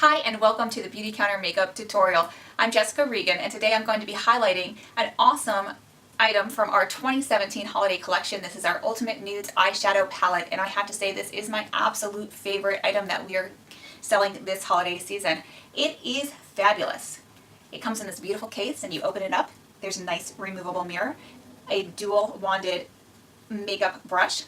Hi and welcome to the Beautycounter makeup tutorial. I'm Jessica Regan and today I'm going to be highlighting an awesome item from our 2017 holiday collection. This is our Ultimate Nudes Eyeshadow Palette, and I have to say this is my absolute favorite item that we are selling this holiday season. It is fabulous. It comes in this beautiful case and you open it up. There's a nice removable mirror, a dual wanded makeup brush,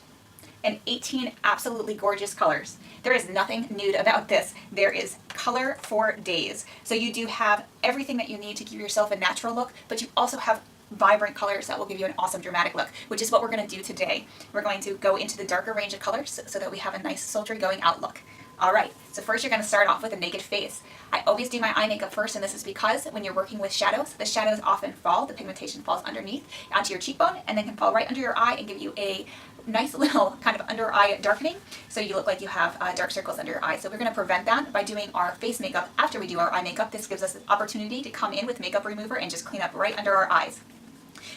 and 18 absolutely gorgeous colors. There is nothing nude about this. There is color for days. So you do have everything that you need to give yourself a natural look, but you also have vibrant colors that will give you an awesome dramatic look, which is what we're going to do today. We're going to go into the darker range of colors so that we have a nice sultry going out look. Alright, so first you're going to start off with a naked face. I always do my eye makeup first, and this is because when you're working with shadows, the shadows often fall, the pigmentation falls underneath onto your cheekbone and then can fall right under your eye and give you a nice little kind of under eye darkening, so you look like you have dark circles under your eyes. So we're going to prevent that by doing our face makeup after we do our eye makeup. This gives us an opportunity to come in with makeup remover and just clean up right under our eyes.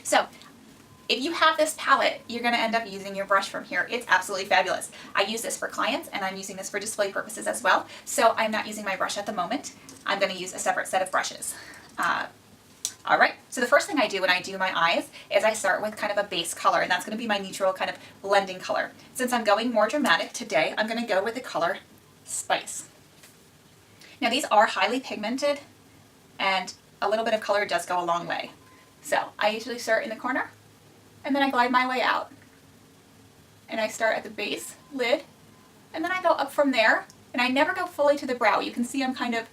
So if you have this palette, you're going to end up using your brush from here. It's absolutely fabulous. I use this for clients and I'm using this for display purposes as well. So I'm not using my brush at the moment. I'm going to use a separate set of brushes. Alright, so the first thing I do when I do my eyes is I start with kind of a base color, and that's going to be my neutral kind of blending color. Since I'm going more dramatic today, I'm going to go with the color Spice. Now these are highly pigmented, and a little bit of color does go a long way. So I usually start in the corner, and then I glide my way out. And I start at the base lid, and then I go up from there, and I never go fully to the brow. You can see I'm kind of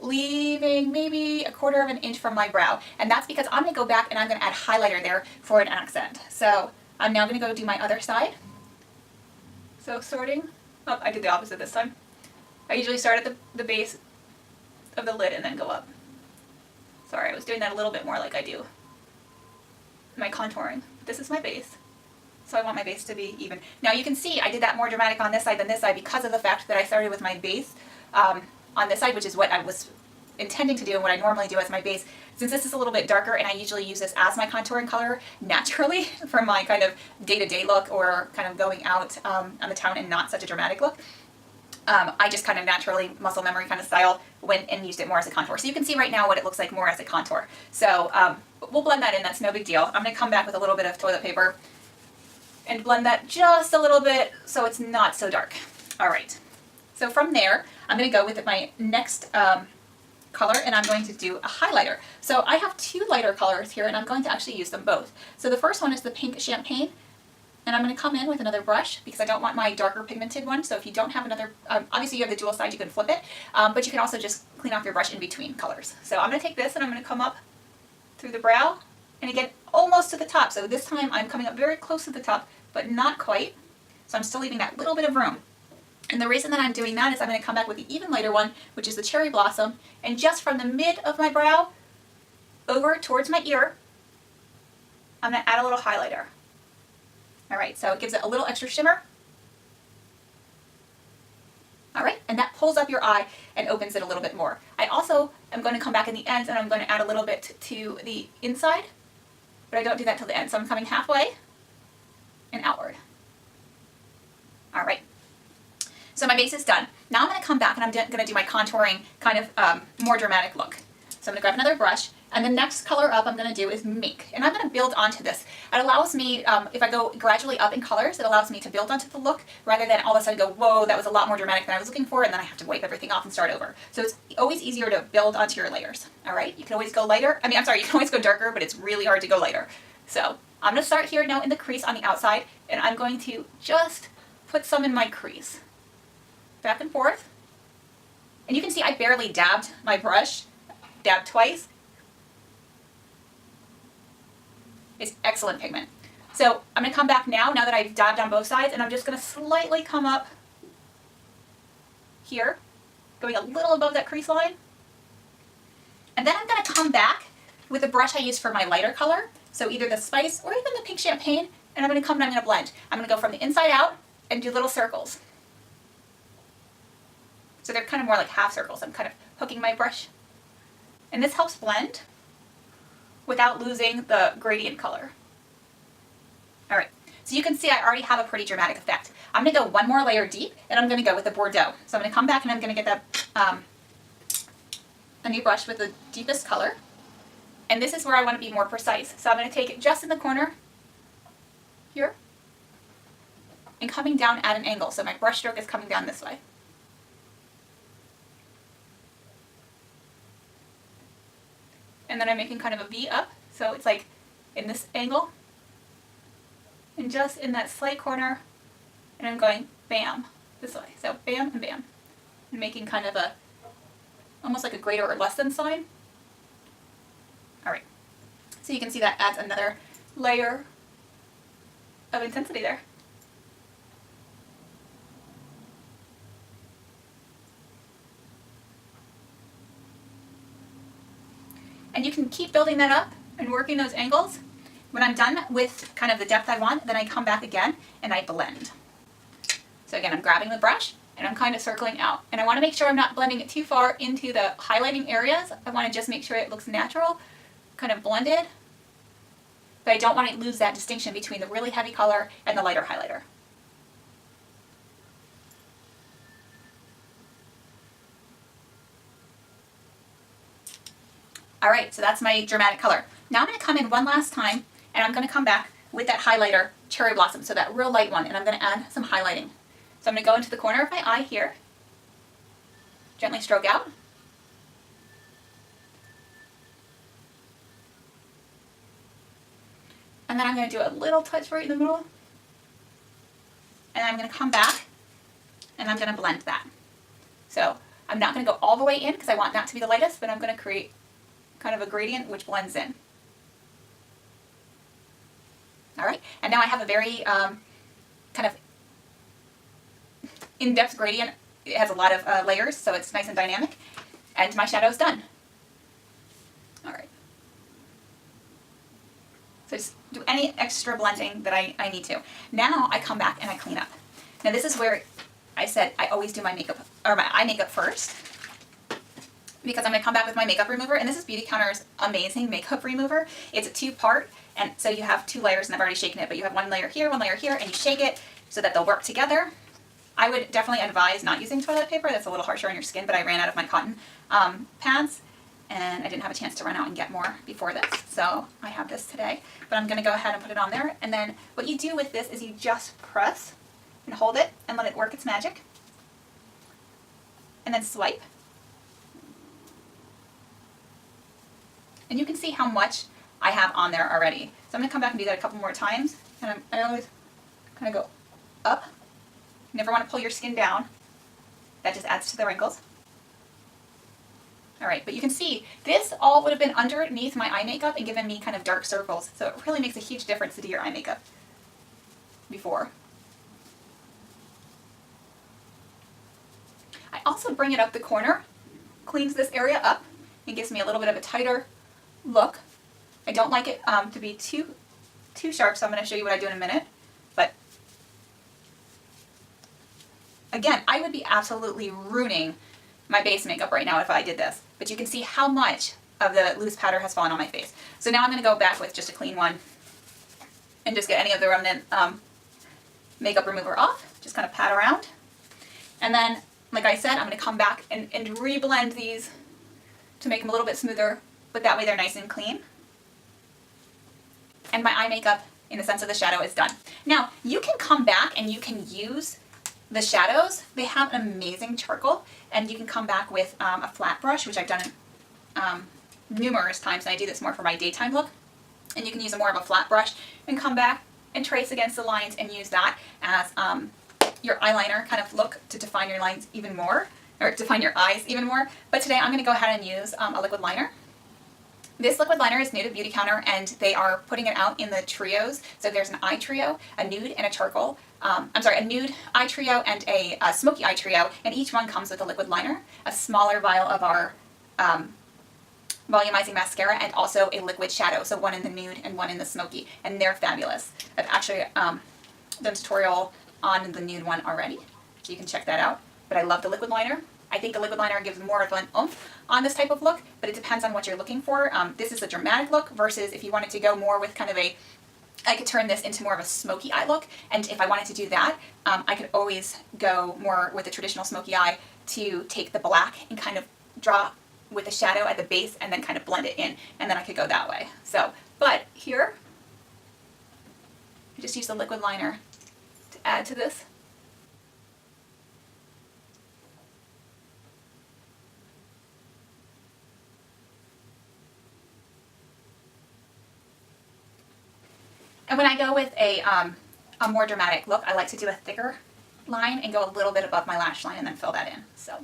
leaving maybe a quarter of an inch from my brow, and that's because I'm going to go back and I'm going to add highlighter there for an accent. So I'm now going to go do my other side. So starting, oh, I did the opposite this time. I usually start at the base of the lid and then go up. Sorry, I was doing that a little bit more like I do my contouring. This is my base, so I want my base to be even. Now you can see I did that more dramatic on this side than this side because of the fact that I started with my base on this side, which is what I was intending to do and what I normally do as my base. Since this is a little bit darker and I usually use this as my contouring color naturally for my kind of day-to-day look or kind of going out on the town and not such a dramatic look, I just kind of naturally muscle memory kind of style went and used it more as a contour. So you can see right now what it looks like more as a contour. So we'll blend that in, that's no big deal. I'm going to come back with a little bit of toilet paper and blend that just a little bit so it's not so dark. Alright, so from there I'm going to go with my next color, and I'm going to do a highlighter. So I have two lighter colors here and I'm going to actually use them both. So the first one is the pink champagne, and I'm going to come in with another brush because I don't want my darker pigmented one. So if you don't have another, obviously you have the dual side, you can flip it, but you can also just clean off your brush in between colors. So I'm going to take this and I'm going to come up through the brow and again almost to the top. So this time I'm coming up very close to the top, but not quite. So I'm still leaving that little bit of room. And the reason that I'm doing that is I'm going to come back with the even lighter one, which is the cherry blossom, and just from the mid of my brow over towards my ear, I'm going to add a little highlighter. Alright, so it gives it a little extra shimmer. Alright, and that pulls up your eye and opens it a little bit more. I also am going to come back in the ends and I'm going to add a little bit to the inside, but I don't do that till the end. So I'm coming halfway and outward. Alright. So my base is done. Now I'm going to come back and I'm going to do my contouring kind of more dramatic look. So I'm going to grab another brush, and the next color up I'm going to do is Mink. And I'm going to build onto this. It allows me, if I go gradually up in colors, it allows me to build onto the look rather than all of a sudden go, whoa, that was a lot more dramatic than I was looking for, and then I have to wipe everything off and start over. So it's always easier to build onto your layers. Alright, you can always go lighter. You can always go darker, but it's really hard to go lighter. So I'm going to start here now in the crease on the outside, and I'm going to just put some in my crease. Back and forth. And you can see I barely dabbed my brush, dabbed twice. It's excellent pigment. So I'm going to come back now that I've dabbed on both sides, and I'm just going to slightly come up here, going a little above that crease line. And then I'm going to come back with the brush I used for my lighter color, so either the Spice or even the pink champagne, and I'm going to come and I'm going to blend. I'm going to go from the inside out and do little circles. So they're kind of more like half circles. I'm kind of hooking my brush. And this helps blend without losing the gradient color. Alright, so you can see I already have a pretty dramatic effect. I'm going to go one more layer deep, and I'm going to go with the Bordeaux. So I'm going to come back and I'm going to get that a new brush with the deepest color. And this is where I want to be more precise. So I'm going to take it just in the corner here and coming down at an angle. So my brush stroke is coming down this way. And then I'm making kind of a V up. So it's like in this angle and just in that slight corner, and I'm going bam this way. So bam and bam. And making kind of a, almost like a greater or less than sign. Alright, so you can see that adds another layer of intensity there. And you can keep building that up and working those angles. When I'm done with kind of the depth I want, then I come back again and I blend. So again, I'm grabbing the brush and I'm kind of circling out. And I want to make sure I'm not blending it too far into the highlighting areas. I want to just make sure it looks natural, kind of blended. But I don't want to lose that distinction between the really heavy color and the lighter highlighter. Alright, so that's my dramatic color. Now I'm going to come in one last time and I'm going to come back with that highlighter, Cherry Blossom, so that real light one, and I'm going to add some highlighting. So I'm going to go into the corner of my eye here, gently stroke out. And then I'm going to do a little touch right in the middle. And I'm going to come back and I'm going to blend that. So I'm not going to go all the way in because I want that to be the lightest, but I'm going to create kind of a gradient which blends in. Alright, and now I have a very kind of in-depth gradient. It has a lot of layers, so it's nice and dynamic. And my shadow's done. Alright. So just do any extra blending that I need to. Now I come back and I clean up. Now this is where I said I always do my makeup, or my eye makeup first, because I'm going to come back with my makeup remover, and this is Beautycounter's amazing makeup remover. It's a two-part, and so you have two layers, and I've already shaken it, but you have one layer here, and you shake it so that they'll work together. I would definitely advise not using toilet paper. That's a little harsher on your skin, but I ran out of my cotton pads, and I didn't have a chance to run out and get more before this, so I have this today. But I'm going to go ahead and put it on there, and then what you do with this is you just press and hold it and let it work its magic, and then swipe. And you can see how much I have on there already. So I'm going to come back and do that a couple more times. And I always kind of go up. You never want to pull your skin down. That just adds to the wrinkles. Alright, but you can see this all would have been underneath my eye makeup and given me kind of dark circles. So it really makes a huge difference to do your eye makeup before. I also bring it up the corner, cleans this area up, and gives me a little bit of a tighter look. I don't like it to be too sharp, so I'm going to show you what I do in a minute. But again, I would be absolutely ruining my base makeup right now if I did this. But you can see how much of the loose powder has fallen on my face. So now I'm going to go back with just a clean one and just get any of the remnant makeup remover off. Just kind of pat around. And then, like I said, I'm going to come back and re-blend these to make them a little bit smoother, but that way they're nice and clean. And my eye makeup, in the sense of the shadow, is done. Now, you can come back and you can use the shadows. They have an amazing charcoal, and you can come back with a flat brush, which I've done numerous times, and I do this more for my daytime look. And you can use more of a flat brush and come back and trace against the lines and use that as your eyeliner kind of look to define your lines even more, or define your eyes even more. But today I'm going to go ahead and use a liquid liner. This liquid liner is new to Beautycounter, and they are putting it out in the trios. So there's an eye trio, a nude, and a charcoal. A nude eye trio and a smoky eye trio, and each one comes with a liquid liner, a smaller vial of our volumizing mascara, and also a liquid shadow. So one in the nude and one in the smoky, and they're fabulous. I've actually done a tutorial on the nude one already, so you can check that out. But I love the liquid liner. I think the liquid liner gives more of an oomph on this type of look, but it depends on what you're looking for. This is a dramatic look versus if you wanted to go more with kind of a, I could turn this into more of a smoky eye look, and if I wanted to do that, I could always go more with a traditional smoky eye to take the black and kind of draw with the shadow at the base and then kind of blend it in, and then I could go that way. So, but here, I just use the liquid liner to add to this. And when I go with a more dramatic look, I like to do a thicker line and go a little bit above my lash line and then fill that in. So.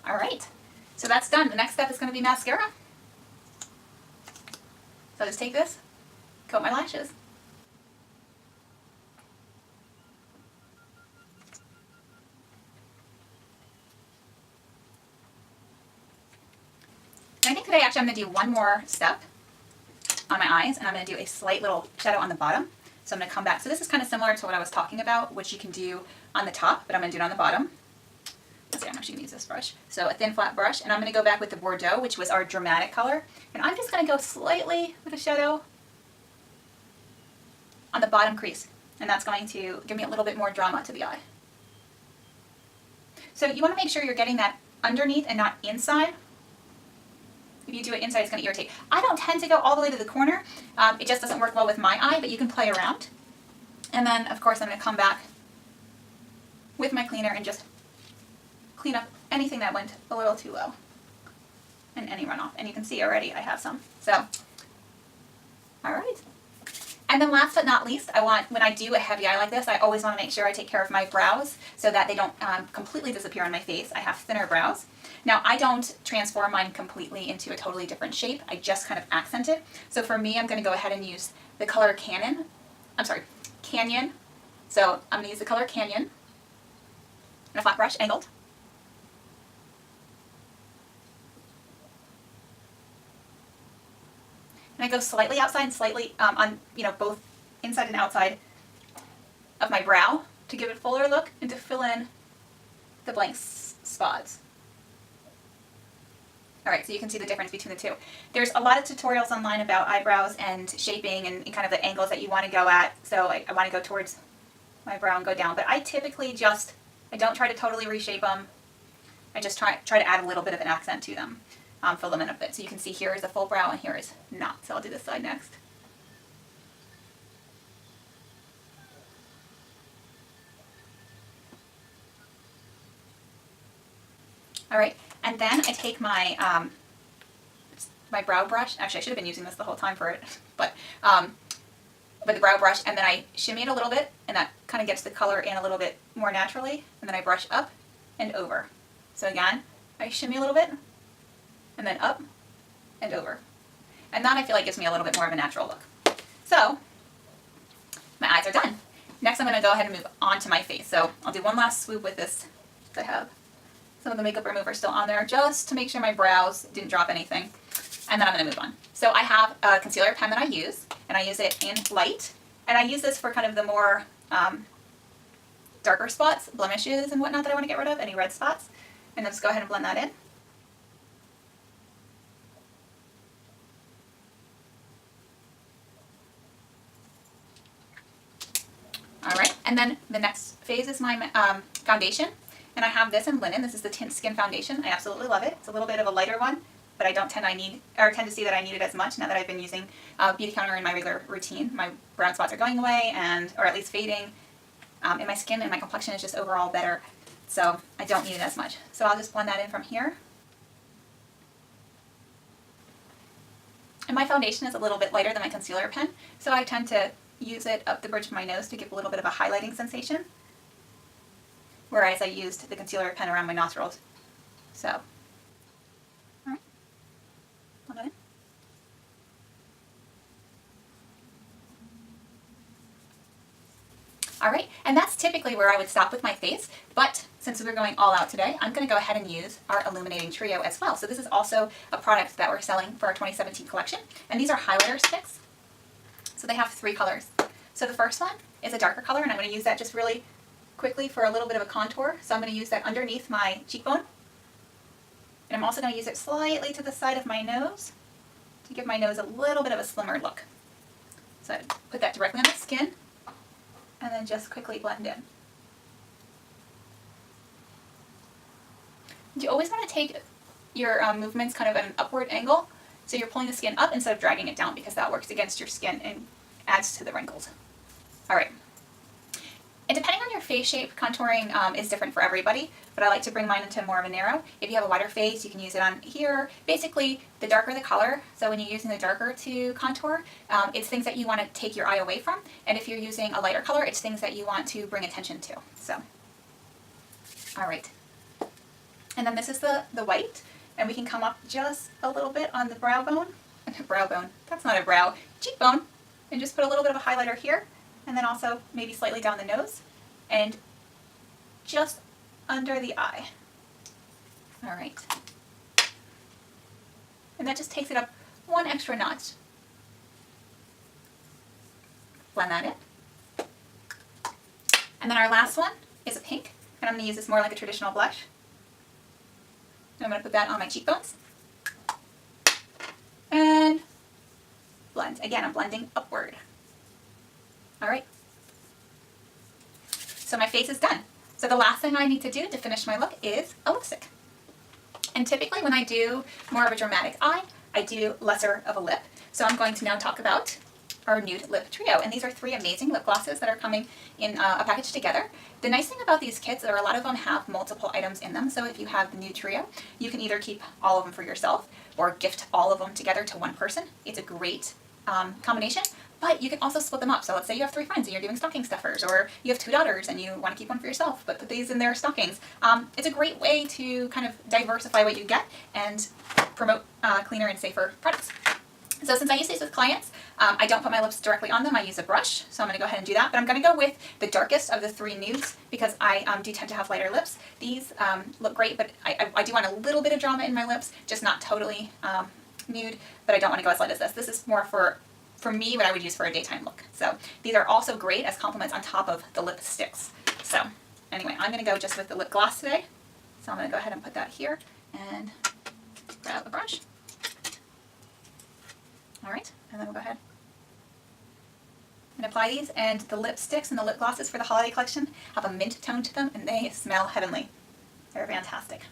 All right, so that's done. The next step is going to be mascara. So I just take this, coat my lashes. And I think today actually I'm going to do one more step on my eyes, and I'm going to do a slight little shadow on the bottom. So I'm going to come back. So this is kind of similar to what I was talking about, which you can do on the top, but I'm going to do it on the bottom. Let's see, I'm actually going to use this brush. So a thin flat brush, and I'm going to go back with the Bordeaux, which was our dramatic color. And I'm just going to go slightly with a shadow on the bottom crease. And that's going to give me a little bit more drama to the eye. So you want to make sure you're getting that underneath and not inside. If you do it inside, it's going to irritate. I don't tend to go all the way to the corner. It just doesn't work well with my eye, but you can play around. And then, of course, I'm going to come back with my cleaner and just clean up anything that went a little too low and any runoff. And you can see already I have some. So, all right. And then last but not least, when I do a heavy eye like this, I always want to make sure I take care of my brows so that they don't completely disappear on my face. I have thinner brows. Now, I don't transform mine completely into a totally different shape. I just kind of accent it. So for me, I'm going to go ahead and use the color Canyon. So I'm going to use the color Canyon and a flat brush, angled. And I go slightly outside and slightly on, both inside and outside of my brow to give it a fuller look and to fill in the blank spots. All right, so you can see the difference between the two. There's a lot of tutorials online about eyebrows and shaping and kind of the angles that you want to go at. So I want to go towards my brow and go down. But I typically I don't try to totally reshape them. I just try to add a little bit of an accent to them. Fill them in a bit. So you can see here is a full brow and here is not. So I'll do this side next. All right, and then I take my my brow brush. Actually, I should have been using this the whole time for it, but the brow brush, and then I shimmy it a little bit, and that kind of gets the color in a little bit more naturally. And then I brush up and over. So again, I shimmy a little bit, and then up and over. And that I feel like gives me a little bit more of a natural look. So my eyes are done. Next I'm going to go ahead and move on to my face. So I'll do one last swoop with this. I have some of the makeup remover still on there just to make sure my brows didn't drop anything. And then I'm going to move on. So I have a concealer pen that I use, and I use it in light. And I use this for kind of the more darker spots, blemishes and whatnot that I want to get rid of, any red spots. And then just go ahead and blend that in. Alright, and then the next phase is my foundation, and I have this in linen. This is the Tint Skin Foundation. I absolutely love it. It's a little bit of a lighter one, but I don't tend to see that I need it as much now that I've been using Beautycounter in my regular routine. My brown spots are going away, or at least fading, and my skin and my complexion is just overall better, so I don't need it as much. So I'll just blend that in from here. And my foundation is a little bit lighter than my concealer pen, so I tend to use it up the bridge of my nose to give a little bit of a highlighting sensation, whereas I used the concealer pen around my nostrils. So, all right, hold on. All right, and that's typically where I would stop with my face, but since we're going all out today, I'm going to go ahead and use our Illuminating Trio as well. So this is also a product that we're selling for our 2017 collection, and these are highlighter sticks. So they have 3 colors. So the first one is a darker color, and I'm going to use that just really quickly for a little bit of a contour. So I'm going to use that underneath my cheekbone. And I'm also going to use it slightly to the side of my nose to give my nose a little bit of a slimmer look. So I put that directly on the skin and then just quickly blend in. You always want to take your movements kind of at an upward angle, so you're pulling the skin up instead of dragging it down, because that works against your skin and adds to the wrinkles. Alright. And depending on your face shape, contouring is different for everybody, but I like to bring mine into more of a narrow. If you have a wider face, you can use it on here. Basically, the darker the color, so when you're using the darker to contour, it's things that you want to take your eye away from, and if you're using a lighter color, it's things that you want to bring attention to. So, alright. And then this is the white, and we can come up just a little bit on the brow bone. Brow bone, that's not a brow, cheekbone, and just put a little bit of a highlighter here, and then also maybe slightly down the nose, and just under the eye. Alright. And that just takes it up one extra notch. Blend that in. And then our last one is a pink, and I'm going to use this more like a traditional blush. I'm going to put that on my cheekbones. And blend. Again, I'm blending upward. Alright. So my face is done. So the last thing I need to do to finish my look is a lipstick. And typically when I do more of a dramatic eye, I do lesser of a lip. So I'm going to now talk about our nude lip trio, and these are 3 amazing lip glosses that are coming in a package together. The nice thing about these kits are a lot of them have multiple items in them, so if you have the nude trio, you can either keep all of them for yourself or gift all of them together to one person. It's a great combination, but you can also split them up. So let's say you have 3 friends and you're doing stocking stuffers, or you have 2 daughters and you want to keep one for yourself but put these in their stockings. It's a great way to kind of diversify what you get and promote cleaner and safer products. So since I use these with clients, I don't put my lips directly on them. I use a brush, so I'm going to go ahead and do that. But I'm going to go with the darkest of the 3 nudes because I do tend to have lighter lips. These look great, but I do want a little bit of drama in my lips, just not totally nude, but I don't want to go as light as this. This is more for me what I would use for a daytime look. So these are also great as complements on top of the lipsticks. So anyway, I'm going to go just with the lip gloss today. So I'm going to go ahead and put that here and grab a brush. Alright, and then we'll go ahead and apply these, and the lipsticks and the lip glosses for the holiday collection have a mint tone to them and they smell heavenly. They're fantastic.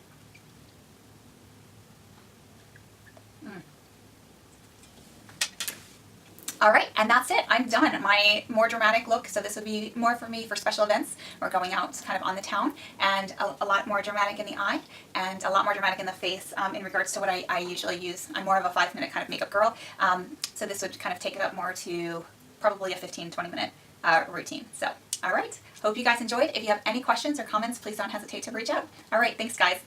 Alright, and that's it. I'm done. My more dramatic look, so this would be more for me for special events or going out kind of on the town, and a lot more dramatic in the eye and a lot more dramatic in the face in regards to what I usually use. I'm more of a 5-minute kind of makeup girl, so this would kind of take it up more to probably a 15-20 minute routine. So, alright, hope you guys enjoyed. If you have any questions or comments, please don't hesitate to reach out. Alright, thanks guys.